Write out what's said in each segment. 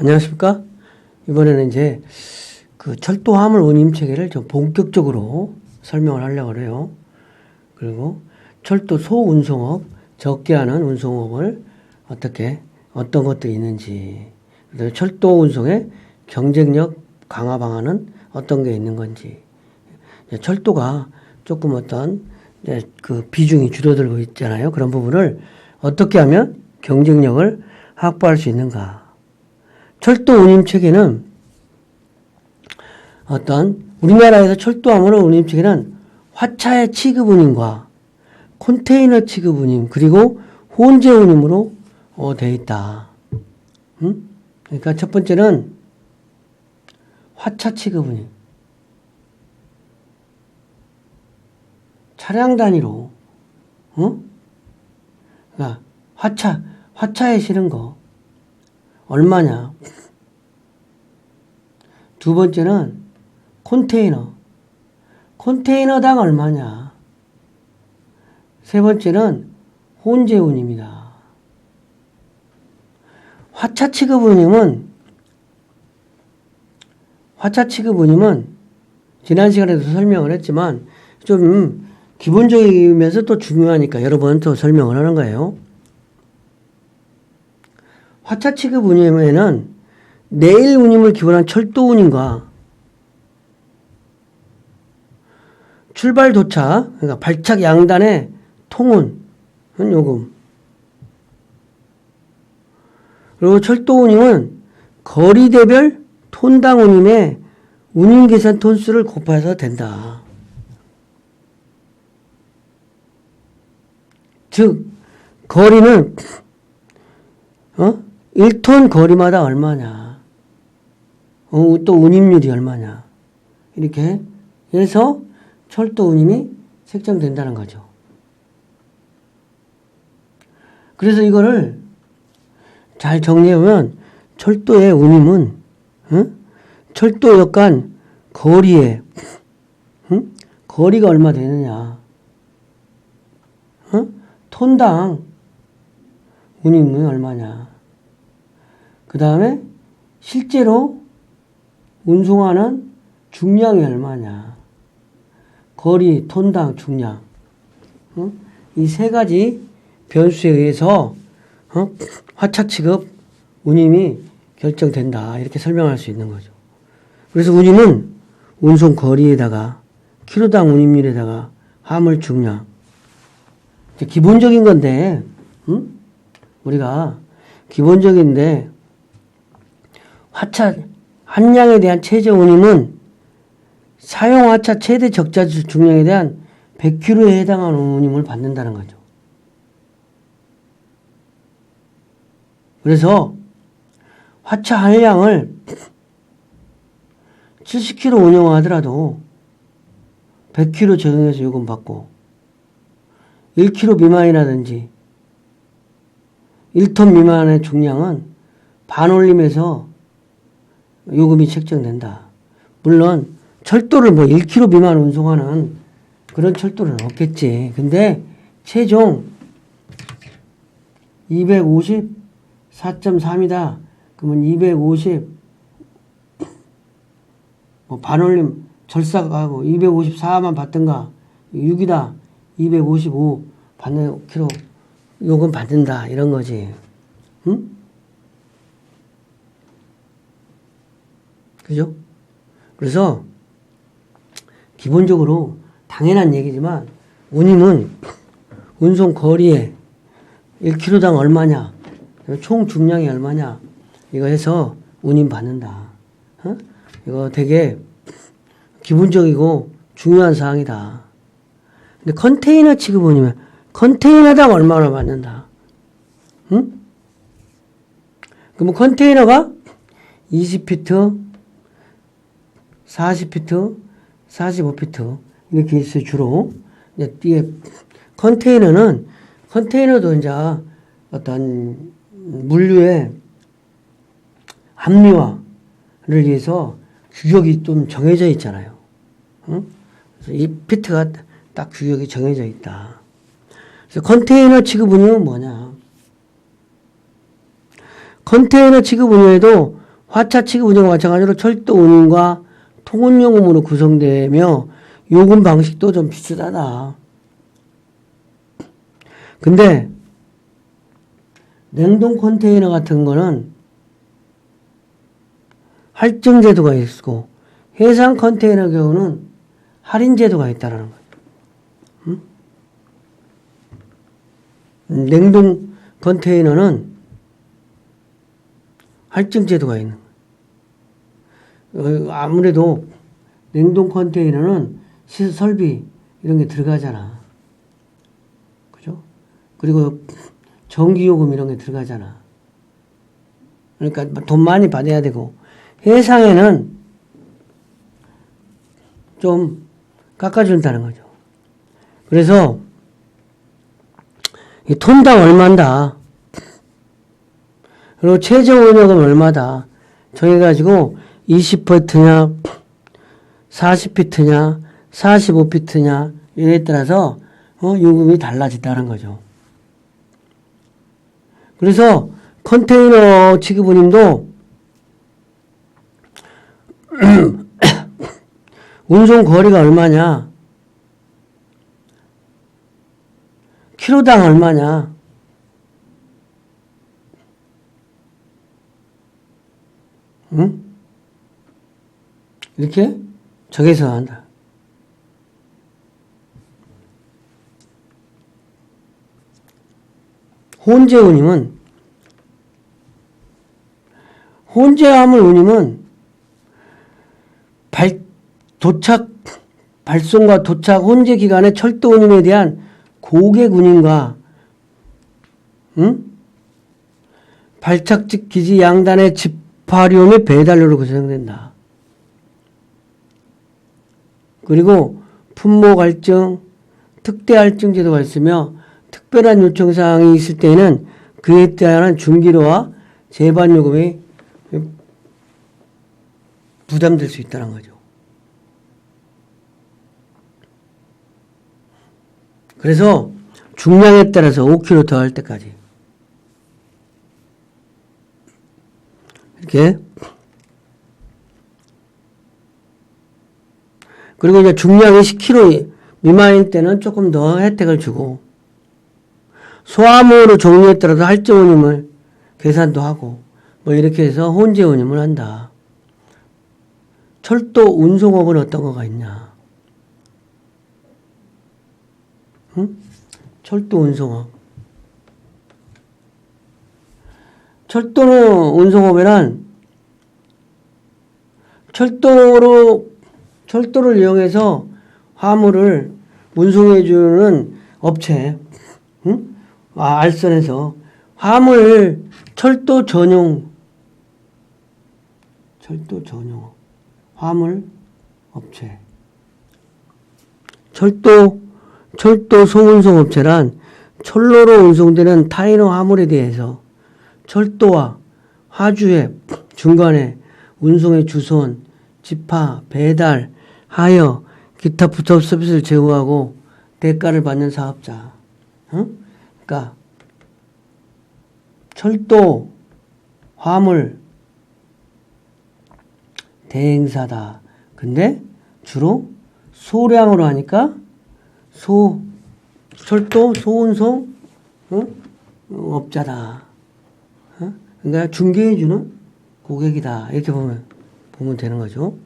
안녕하십니까? 이번에는 이제 그 철도 화물 운임 체계를 좀 본격적으로 설명을 하려고 해요. 그리고 철도 소운송업, 적게 하는 운송업을 어떤 것들이 있는지, 그리고 철도 운송의 경쟁력 강화 방안은 어떤 게 있는 건지, 철도가 조금 그 비중이 줄어들고 있잖아요. 그런 부분을 어떻게 하면 경쟁력을 확보할 수 있는가. 철도 운임 체계는 우리나라에서 철도 화물 운임 체계는 화차의 취급 운임과 컨테이너 취급 운임 그리고 혼재 운임으로 되어 있다. 그러니까 첫 번째는 화차 취급 운임. 차량 단위로 그러니까 화차에 실은 거 얼마냐. 두 번째는 컨테이너당 얼마냐. 세 번째는 혼재 운임이다. 화차 취급 운임은 지난 시간에도 설명을 했지만 좀 기본적이면서 또 중요하니까 여러 번 또 설명을 하는 거예요. 화차 취급 운임에는 내일 운임을 기본한 철도 운임과 출발 도착, 그러니까 발착 양단의 통운 요금, 그리고 철도 운임은 거리대별 톤당 운임의 운임 계산 톤수를 곱해서 된다. 즉 거리는 1톤 거리마다 얼마냐, 또 운임률이 얼마냐, 이렇게 해서 철도 운임이 책정된다는 거죠. 그래서 이거를 잘 정리해보면 철도의 운임은 철도역 간 거리에 거리가 얼마 되느냐, 톤당 운임은 얼마냐, 그 다음에 실제로 운송하는 중량이 얼마냐, 거리, 톤당 중량, 이 세 가지 변수에 의해서 화차 취급 운임이 결정된다, 이렇게 설명할 수 있는 거죠. 그래서 운임은 운송 거리에다가 키로당 운임률에다가 화물 중량, 기본적인 건데 우리가 기본적인데 화차 한 량에 대한 최저 운임은 사용 화차 최대 적자 중량에 대한 100kg에 해당하는 운임을 받는다는 거죠. 그래서 화차 한 량을 70kg 운영하더라도 100kg 적용해서 요금 받고 1kg 미만이라든지 1톤 미만의 중량은 반올림해서 요금이 책정된다. 물론 철도를 1kg 미만 운송하는 그런 철도는 없겠지. 근데 최종 254.3이다. 그러면 250 반올림 절삭하고 254만 받든가 6이다. 255 받는 키로 요금 받는다, 이런 거지. 그죠? 그래서 기본적으로 당연한 얘기지만 운임은 운송 거리에 1kg당 얼마냐, 총 중량이 얼마냐, 이거 해서 운임 받는다. 이거 되게 기본적이고 중요한 사항이다. 근데 컨테이너 취급 운임은 컨테이너당 얼마나 받는다. 그러면 컨테이너가 20피트, 40피트, 45피트 이렇게 있어요, 주로. 이게 컨테이너도 이제 어떤 물류의 합리화를 위해서 규격이 좀 정해져 있잖아요. 그래서 이 피트가 딱 규격이 정해져 있다. 그래서 컨테이너 취급 운임은 뭐냐? 컨테이너 취급 운임에도 화차 취급 운영과 마찬가지로 철도 운임과 통운요금으로 구성되며 요금 방식도 좀 비슷하다. 근데 냉동 컨테이너 같은 거는 할증 제도가 있고 해상 컨테이너 경우는 할인 제도가 있다라는 거죠. 냉동 컨테이너는 할증 제도가 있는 거예요. 아무래도 냉동 컨테이너는 시설 설비 이런 게 들어가잖아. 그죠? 그리고 전기요금 이런 게 들어가잖아. 그러니까 돈 많이 받아야 되고 해상에는 좀 깎아준다는 거죠. 그래서 이 톤당 얼마인다. 그리고 최저 운영은 얼마다. 정해가지고 20피트냐 40피트냐 45피트냐 이에 따라서 요금이 달라진다는 거죠. 그래서 컨테이너 취급운임도 운송 거리가 얼마냐, 키로당 얼마냐, 응? 이렇게 정해서 한다. 혼재화물 운임은 발송과 도착 혼재 기간의 철도 운임에 대한 고객 운임과 발착지 기지 양단의 집화료 및 배달료로 구성된다. 그리고 품목 할증, 특대 할증 제도가 있으며 특별한 요청 사항이 있을 때에는 그에 따른 중기료와 재반 요금이 부담될 수 있다는 거죠. 그래서 중량에 따라서 5kg 더 할 때까지 이렇게. 그리고 이제 중량이 10kg 미만일 때는 조금 더 혜택을 주고 소화물의 종류에 따라서 할증 운임을 계산도 하고 뭐 이렇게 해서 혼재 운임을 한다. 철도 운송업은 어떤 거가 있냐? 철도 운송업. 철도 운송업에는 철도를 이용해서 화물을 운송해주는 업체, 알선에서 화물 철도 전용 화물 업체. 철도 소운송 업체란 철로로 운송되는 타이너 화물에 대해서 철도와 화주의 중간에 운송의 주선, 집화, 배달, 하여, 기타 부터 서비스를 제공하고 대가를 받는 사업자. 그러니까 철도 화물 대행사다. 근데 주로 소량으로 하니까 철도 소운송 업자다. 그러니까 중개해주는 고객이다. 이렇게 보면 되는 거죠.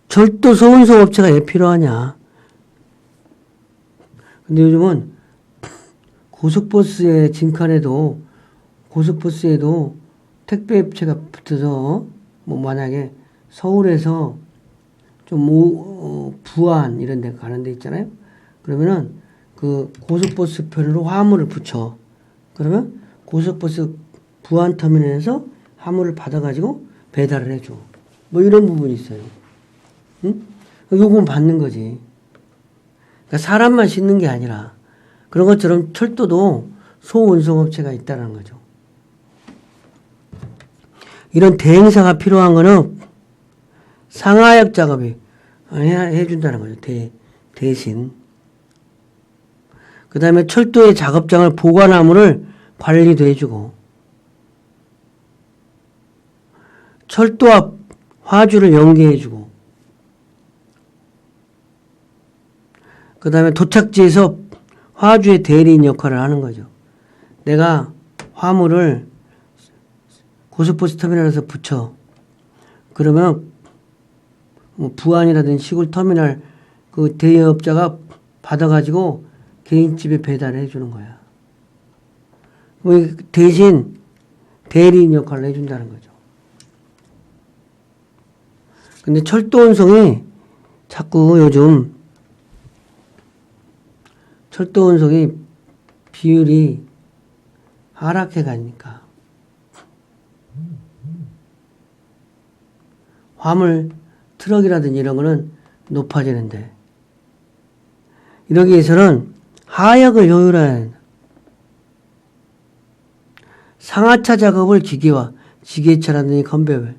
철도 소운송 업체가 왜 필요하냐? 근데 요즘은 고속버스에 고속버스에도 택배 업체가 붙어서 뭐 만약에 서울에서 좀 부안 이런 데 가는 데 있잖아요. 그러면은 그 고속버스 편으로 화물을 붙여. 그러면 고속버스 부안 터미널에서 화물을 받아가지고 배달을 해줘. 뭐 이런 부분이 있어요. 요금 받는 거지. 그러니까 사람만 싣는 게 아니라 그런 것처럼 철도도 소운송업체가 있다는 거죠. 이런 대행사가 필요한 거는 상하역 작업이 해준다는 거죠. 대신. 그 다음에 철도의 작업장을 보관 화물을 관리도 해주고, 철도와 화주를 연계해주고, 그 다음에 도착지에서 화주의 대리인 역할을 하는 거죠. 내가 화물을 고속버스 터미널에서 붙여. 그러면 뭐 부안이라든지 시골 터미널 그 대여업자가 받아가지고 개인집에 배달을 해주는 거야. 대신 대리인 역할을 해준다는 거죠. 근데 철도 운송이 자꾸 요즘 철도 운송이 비율이 하락해 가니까 화물 트럭이라든지 이런 거는 높아지는데 이러기 위해서는 하역을 효율화해야 한다. 상하차 작업을 기계화, 지게차라든지 컨베이어,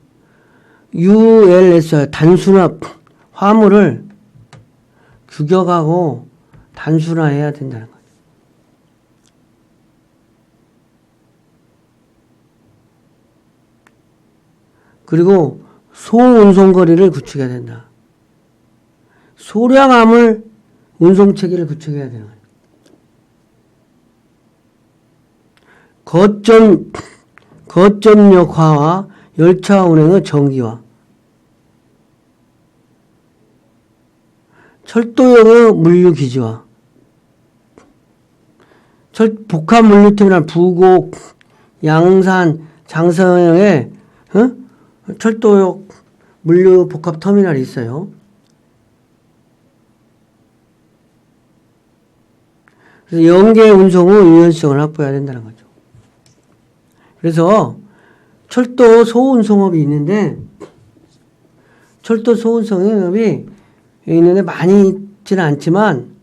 ULS 단순화, 화물을 규격하고 단순화해야 된다는 거죠. 그리고 소운송거리를 구축해야 된다. 소량 화물 운송체계를 구축해야 되는 거예요. 거점역화와 열차 운행의 정기화, 철도역의 물류기지화, 복합 물류터미널 부곡, 양산, 장서역에 철도역 물류 복합 터미널이 있어요. 그래서 연계 운송의 유연성을 확보해야 된다는 거죠. 그래서 철도 소운송업이 있는데 철도 소운송업이 있는데 많이 있지는 않지만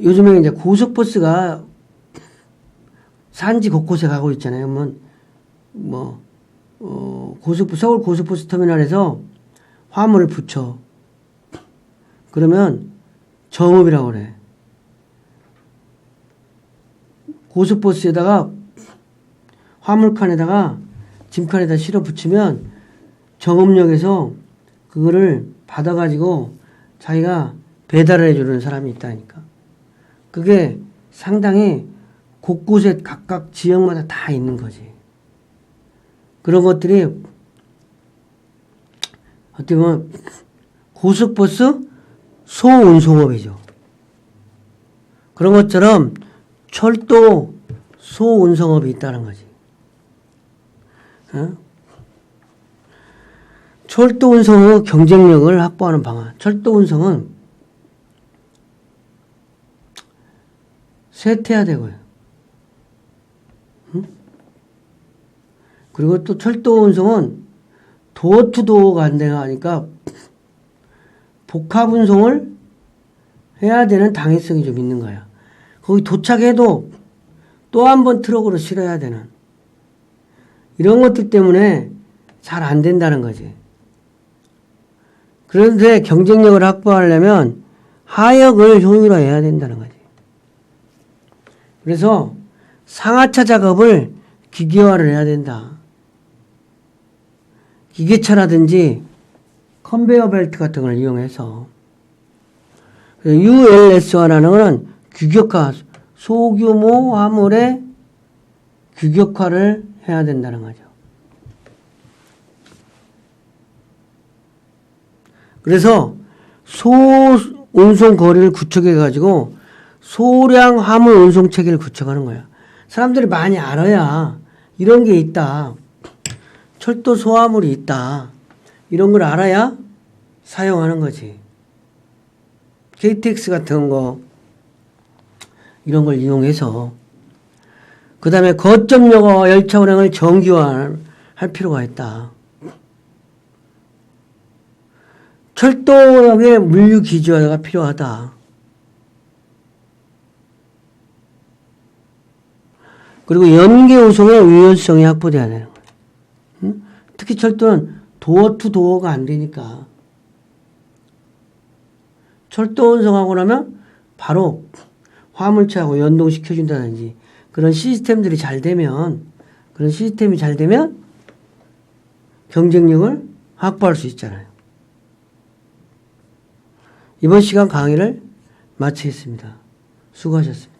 요즘에 이제 고속버스가 산지 곳곳에 가고 있잖아요. 서울 고속버스 터미널에서 화물을 붙여. 그러면 정업이라고 그래. 고속버스에다가 화물칸에다가 짐칸에다 실어 붙이면 정업역에서 그거를 받아가지고 자기가 배달을 해주는 사람이 있다니까. 그게 상당히 곳곳에 각각 지역마다 다 있는 거지. 그런 것들이 어떻게 보면 고속버스 소운송업이죠. 그런 것처럼 철도 소운송업이 있다는 거지. 철도 운송의 경쟁력을 확보하는 방안. 철도 운송은 쇠퇴해야 되고요. 그리고 또 철도 운송은 도어투도어가 안 되니까 복합 운송을 해야 되는 당위성이 좀 있는 거야. 거기 도착해도 또 한 번 트럭으로 실어야 되는 이런 것들 때문에 잘 안 된다는 거지. 그런데 경쟁력을 확보하려면 하역을 효율화해야 된다는 거지. 그래서 상하차 작업을 기계화를 해야 된다. 기계차라든지 컨베이어 벨트 같은 걸 이용해서 ULS화라는 것은 규격화, 소규모 화물의 규격화를 해야 된다는 거죠. 그래서 소운송 거리를 구축해가지고 소량 화물 운송 체계를 구축하는 거야. 사람들이 많이 알아야 이런 게 있다. 철도 소화물이 있다. 이런 걸 알아야 사용하는 거지. KTX 같은 거 이런 걸 이용해서 그 다음에 거점역과 열차 운행을 정기화할 필요가 있다. 철도역의 물류 기지화가 필요하다. 그리고 연계 운송의 유연성이 확보돼야 되는 거예요. 특히 철도는 도어 투 도어가 안 되니까 철도 운송하고 나면 바로 화물차하고 연동시켜준다든지 그런 시스템들이 잘 되면 경쟁력을 확보할 수 있잖아요. 이번 시간 강의를 마치겠습니다. 수고하셨습니다.